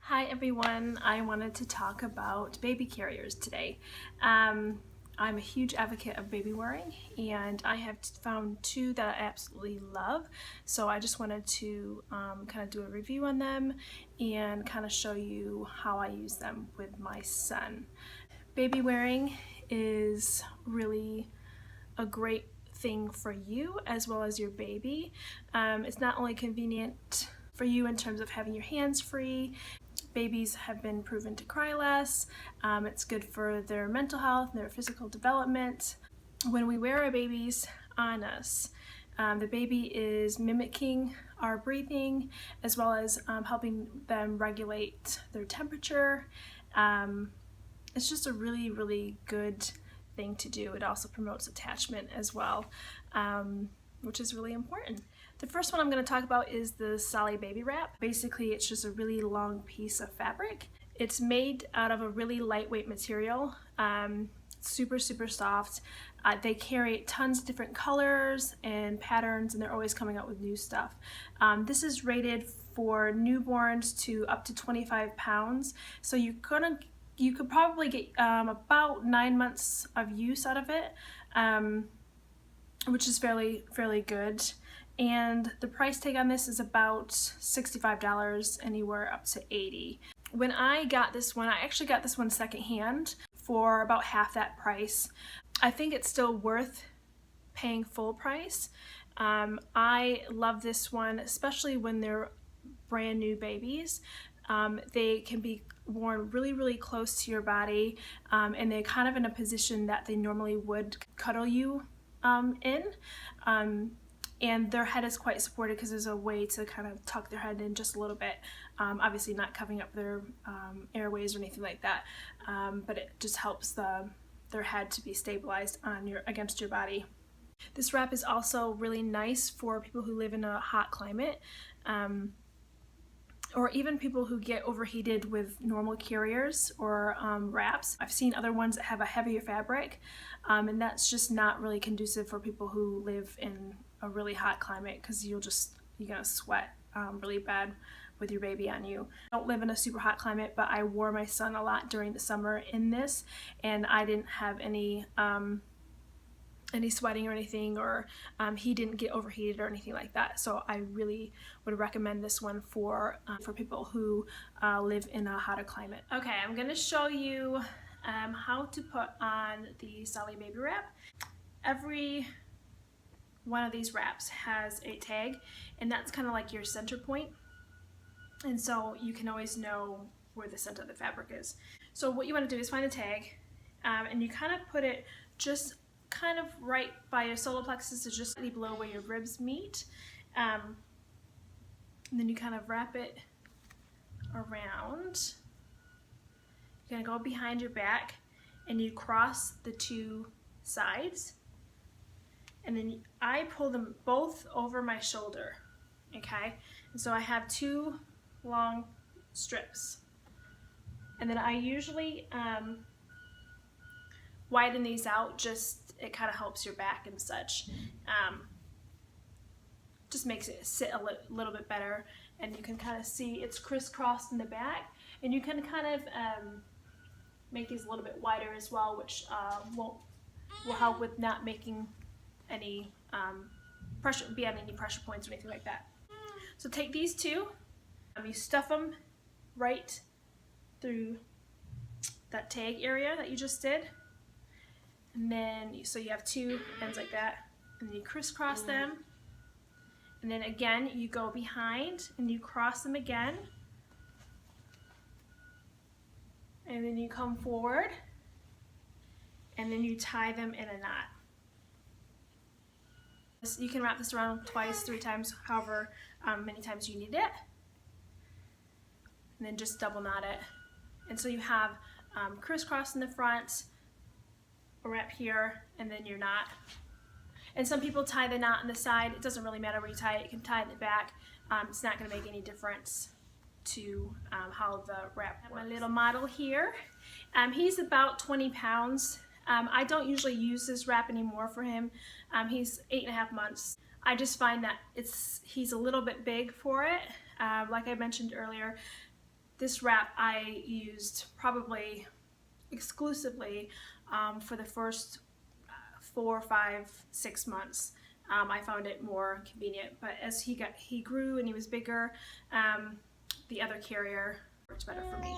Hi everyone, I wanted to talk about baby carriers today. I'm a huge advocate of baby wearing and I have found two that I absolutely love. So I just wanted to kind of do a review on them and kind of show you how I use them with my son. Baby wearing is really a great thing for you as well as your baby. It's not only convenient for you in terms of having your hands free. Babies have been proven to cry less. It's good for their mental health, their physical development. When we wear our babies on us, the baby is mimicking our breathing as well as helping them regulate their temperature. It's just a really good thing to do. It also promotes attachment as well, which is really important. The first one I'm going to talk about is the Solly Baby Wrap. Basically, it's just a really long piece of fabric. It's made out of a really lightweight material, super soft. They carry tons of different colors and patterns, and they're always coming out with new stuff. This is rated for newborns to up to 25 pounds, so you could probably get about 9 months of use out of it, which is fairly good. And the price tag on this is about $65, anywhere up to $80. When I got this one, I actually got this one secondhand for about half that price. I think it's still worth paying full price. I love this one, especially when they're brand new babies. They can be worn really close to your body, and they're kind of in a position that they normally would cuddle you in. And their head is quite supported because there's a way to kind of tuck their head in just a little bit. Obviously not covering up their airways or anything like that, but it just helps their head to be stabilized against your body. This wrap is also really nice for people who live in a hot climate, or even people who get overheated with normal carriers or wraps. I've seen other ones that have a heavier fabric, and that's just not really conducive for people who live in a really hot climate, because you're gonna sweat really bad with your baby on you. I don't live in a super hot climate, but I wore my son a lot during the summer in this, and I didn't have any sweating or anything, or he didn't get overheated or anything like that. So I really would recommend this one for people who live in a hotter climate. Okay, I'm gonna show you how to put on the Solly Baby Wrap. Every one of these wraps has a tag, and that's kind of like your center point, and so you can always know where the center of the fabric is. So what you want to do is find the tag, and you kind of put it just kind of right by your solar plexus, is just slightly below where your ribs meet, and then you kind of wrap it around. You're gonna go behind your back and you cross the two sides, and then I pull them both over my shoulder, okay? And so I have two long strips, and then I usually widen these out, just it kind of helps your back and such. Just makes it sit a little bit better, and you can kind of see it's crisscrossed in the back, and you can kind of make these a little bit wider as well, which will help with not making any pressure points or anything like that. So take these two, you stuff them right through that tag area that you just did, and then so you have two ends like that, and then you crisscross them, and then again you go behind and you cross them again, and then you come forward, and then you tie them in a knot. You can wrap this around twice, 3 times, however many times you need it, and then just double knot it. And so you have crisscross in the front, a wrap here, and then your knot. And some people tie the knot on the side. It doesn't really matter where you tie it. You can tie it in the back. It's not going to make any difference to how the wrap works. My little model here, he's about 20 pounds. I don't usually use this wrap anymore for him. He's 8.5 months. I just find that he's a little bit big for it. Like I mentioned earlier, This wrap I used probably exclusively for the first 4, 5, 6 months. I found it more convenient, but as he grew and he was bigger, the other carrier worked better for me.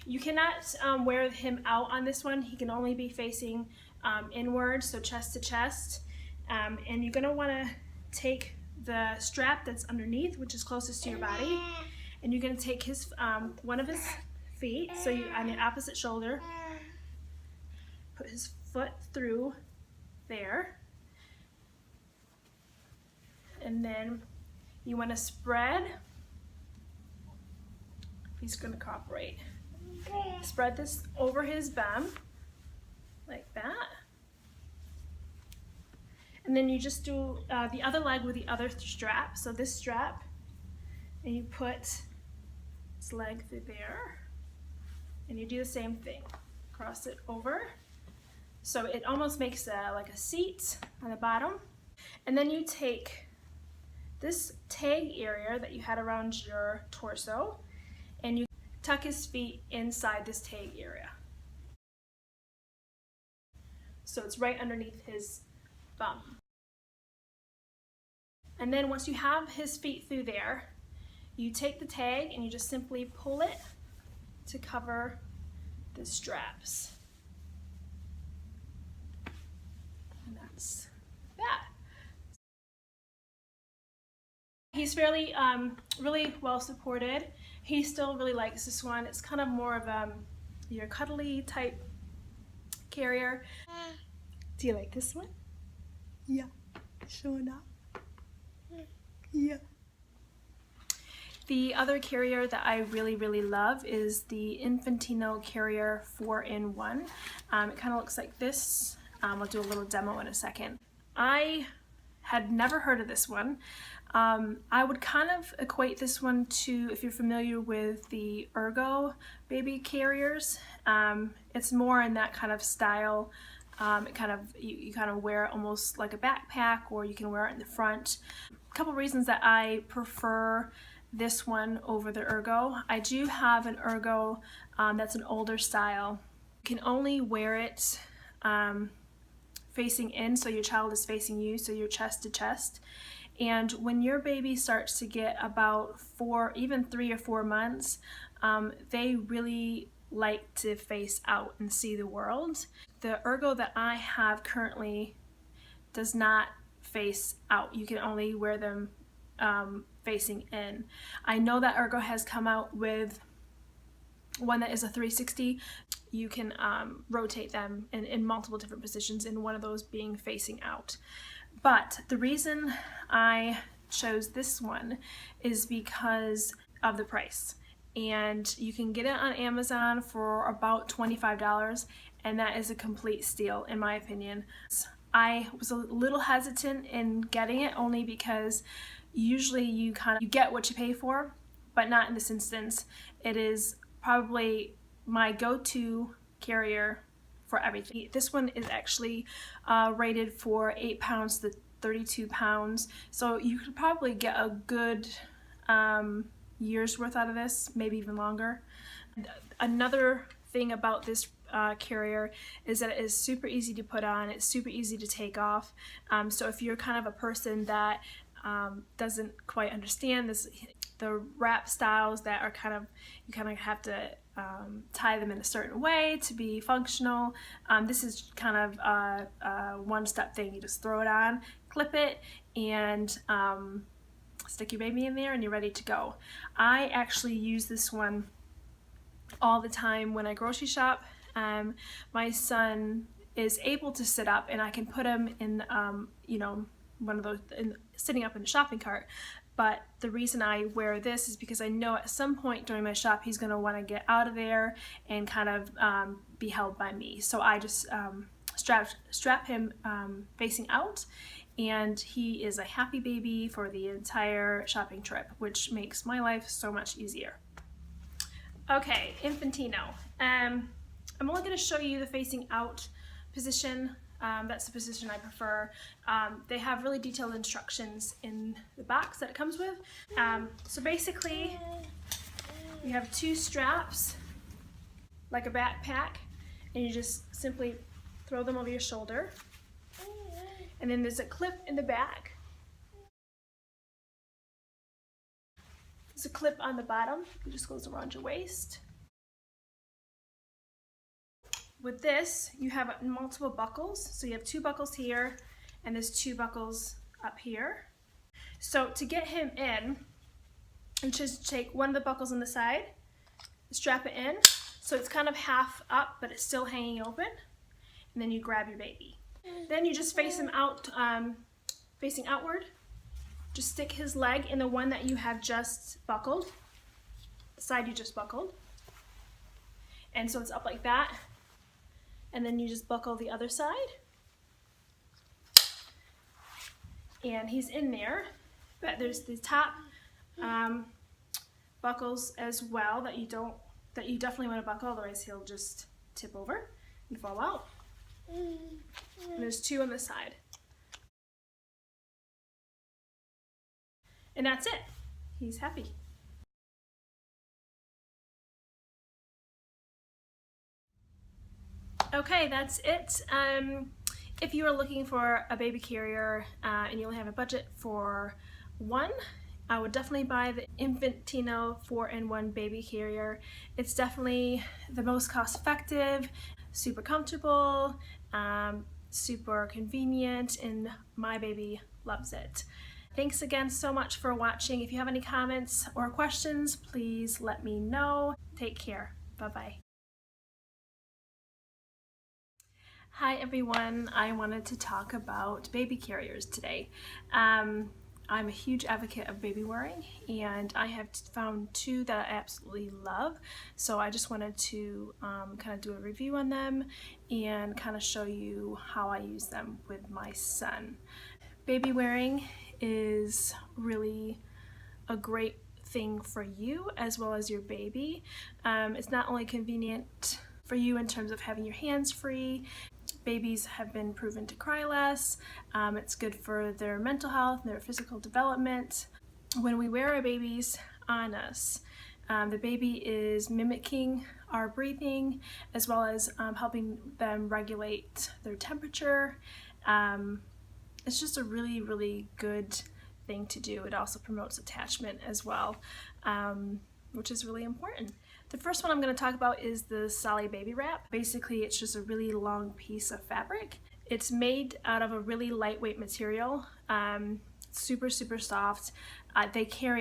You cannot wear him out on this one. He can only be facing inward, so chest to chest. And you're gonna wanna take the strap that's underneath, which is closest to your body, and you're gonna take his one of his feet, so you on the opposite shoulder, put his foot through there, and then you want to spread. He's going to cooperate. Spread this over his bum like that, and then you just do the other leg with the other strap. So this strap, and you put his leg through there, and you do the same thing. Cross it over, so it almost makes like a seat on the bottom. And then you take this tag area that you had around your torso, and you tuck his feet inside this tag area. So it's right underneath his bum. And then once you have his feet through there, you take the tag and you just simply pull it to cover the straps. And that's that. He's fairly, really well supported. He still really likes this one. It's kind of more of your cuddly type carrier. Do you like this one? Yeah. Showing up? Yeah. The other carrier that I really love is the Infantino Carrier 4-in-1. It kind of looks like this. I'll do a little demo in a second. I had never heard of this one. I would kind of equate this one to, if you're familiar with the Ergo baby carriers, it's more in that kind of style. It kind of, you kind of wear it almost like a backpack, or you can wear it in the front. A couple reasons that I prefer this one over the Ergo. I do have an Ergo that's an older style. You can only wear it facing in, so your child is facing you, so you're chest to chest. And when your baby starts to get about 4, even 3 or 4 months, they really like to face out and see the world. The Ergo that I have currently does not face out. You can only wear them facing in. I know that Ergo has come out with one that is a 360. You can rotate them in multiple different positions, and one of those being facing out. But the reason I chose this one is because of the price. And you can get it on Amazon for about $25, and that is a complete steal in my opinion. I was a little hesitant in getting it only because usually you get what you pay for, but not in this instance. It is probably my go-to carrier for everything. This one is actually rated for 8 pounds to 32 pounds, so you could probably get a good year's worth out of this, maybe even longer. Another thing about this carrier is that it is super easy to put on, it's super easy to take off. So if you're kind of a person that doesn't quite understand the wrap styles that are you kind of have to tie them in a certain way to be functional, this is kind of a one-step thing. You just throw it on, clip it, and stick your baby in there, and you're ready to go. I actually use this one all the time when I grocery shop. My son is able to sit up, and I can put him in, you know, one of those, sitting up in the shopping cart. But the reason I wear this is because I know at some point during my shop he's going to want to get out of there and kind of be held by me. So I just strap him facing out, and he is a happy baby for the entire shopping trip, which makes my life so much easier. Okay, Infantino. I'm only going to show you the facing out position. That's the position I prefer. They have really detailed instructions in the box that it comes with. So basically, You have two straps, like a backpack, and you just simply throw them over your shoulder. And then there's a clip in the back. There's a clip on the bottom. It just goes around your waist. With this, you have multiple buckles. So you have two buckles here, and there's two buckles up here. So to get him in, you just take one of the buckles on the side, strap it in, so it's kind of half up, but it's still hanging open, and then you grab your baby. Then you just face him out, facing outward. Just stick his leg in the one that you have just buckled, the side you just buckled. And so it's up like that. And then you just buckle the other side. And he's in there, but there's the top buckles as well that you definitely want to buckle, otherwise he'll just tip over and fall out. And there's two on the side. And that's it. He's happy. Okay, that's it. If you are looking for a baby carrier and you only have a budget for one, I would definitely buy the Infantino 4-in-1 baby carrier. It's definitely the most cost effective, super comfortable, super convenient, and my baby loves it. Thanks again so much for watching. If you have any comments or questions, please let me know. Take care. Bye-bye. Hi everyone, I wanted to talk about baby carriers today. I'm a huge advocate of baby wearing, and I have found two that I absolutely love, so I just wanted to kind of do a review on them and kind of show you how I use them with my son. Baby wearing is really a great thing for you as well as your baby. It's not only convenient for you in terms of having your hands free. Babies have been proven to cry less. It's good for their mental health and their physical development. When we wear our babies on us, the baby is mimicking our breathing as well as helping them regulate their temperature. It's just a really, really good thing to do. It also promotes attachment as well, which is really important. The first one I'm going to talk about is the Solly Baby Wrap. Basically, it's just a really long piece of fabric. It's made out of a really lightweight material, super, super soft. They carry